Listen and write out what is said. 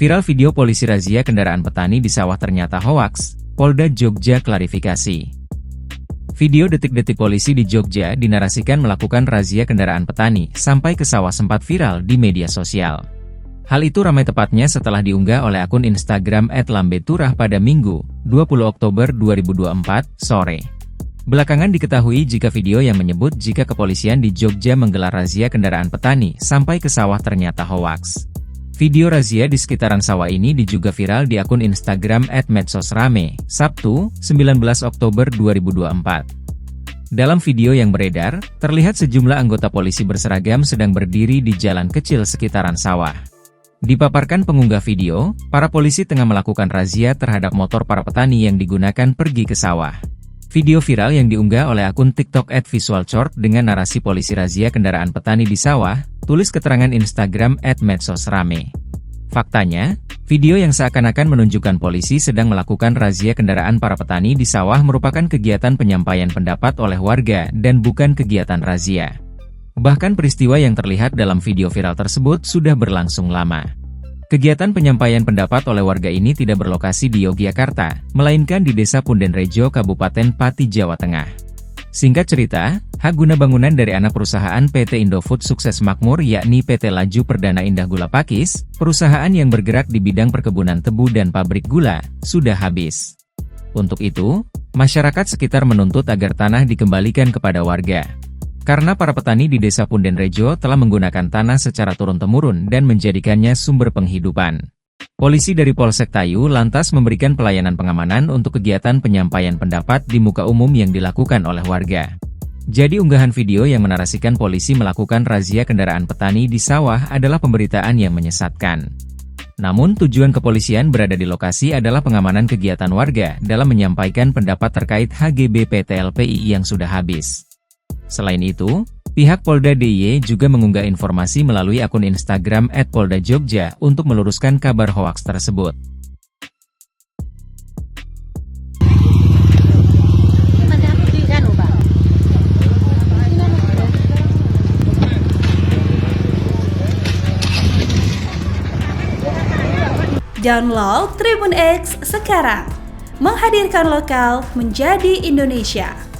Viral video polisi razia kendaraan petani di sawah ternyata hoaks, Polda Jogja klarifikasi. Video detik-detik polisi di Jogja dinarasikan melakukan razia kendaraan petani sampai ke sawah sempat viral di media sosial. Hal itu ramai tepatnya setelah diunggah oleh akun Instagram @lambeturah pada Minggu, 20 Oktober 2024, sore. Belakangan diketahui jika video yang menyebut jika kepolisian di Jogja menggelar razia kendaraan petani sampai ke sawah ternyata hoaks. Video razia di sekitaran sawah ini juga viral di akun Instagram @medsosrame, Sabtu, 19 Oktober 2024. Dalam video yang beredar, terlihat sejumlah anggota polisi berseragam sedang berdiri di jalan kecil sekitaran sawah. Dipaparkan pengunggah video, para polisi tengah melakukan razia terhadap motor para petani yang digunakan pergi ke sawah. Video viral yang diunggah oleh akun TikTok @visualshort dengan narasi polisi razia kendaraan petani di sawah, tulis keterangan Instagram @medsosrame. Faktanya, video yang seakan-akan menunjukkan polisi sedang melakukan razia kendaraan para petani di sawah merupakan kegiatan penyampaian pendapat oleh warga dan bukan kegiatan razia. Bahkan peristiwa yang terlihat dalam video viral tersebut sudah berlangsung lama. Kegiatan penyampaian pendapat oleh warga ini tidak berlokasi di Yogyakarta, melainkan di Desa Pundenrejo, Kabupaten Pati, Jawa Tengah. Singkat cerita, hak guna bangunan dari anak perusahaan PT Indofood Sukses Makmur yakni PT Laju Perdana Indah Gula Pakis, perusahaan yang bergerak di bidang perkebunan tebu dan pabrik gula, sudah habis. Untuk itu, masyarakat sekitar menuntut agar tanah dikembalikan kepada warga. Karena para petani di Desa Pundenrejo telah menggunakan tanah secara turun-temurun dan menjadikannya sumber penghidupan. Polisi dari Polsek Tayu lantas memberikan pelayanan pengamanan untuk kegiatan penyampaian pendapat di muka umum yang dilakukan oleh warga. Jadi unggahan video yang menarasikan polisi melakukan razia kendaraan petani di sawah adalah pemberitaan yang menyesatkan. Namun tujuan kepolisian berada di lokasi adalah pengamanan kegiatan warga dalam menyampaikan pendapat terkait HGB PT LPI yang sudah habis. Selain itu, pihak Polda DIY juga mengunggah informasi melalui akun Instagram @poldajogja untuk meluruskan kabar hoaks tersebut. Download Tribun X sekarang, menghadirkan lokal menjadi Indonesia.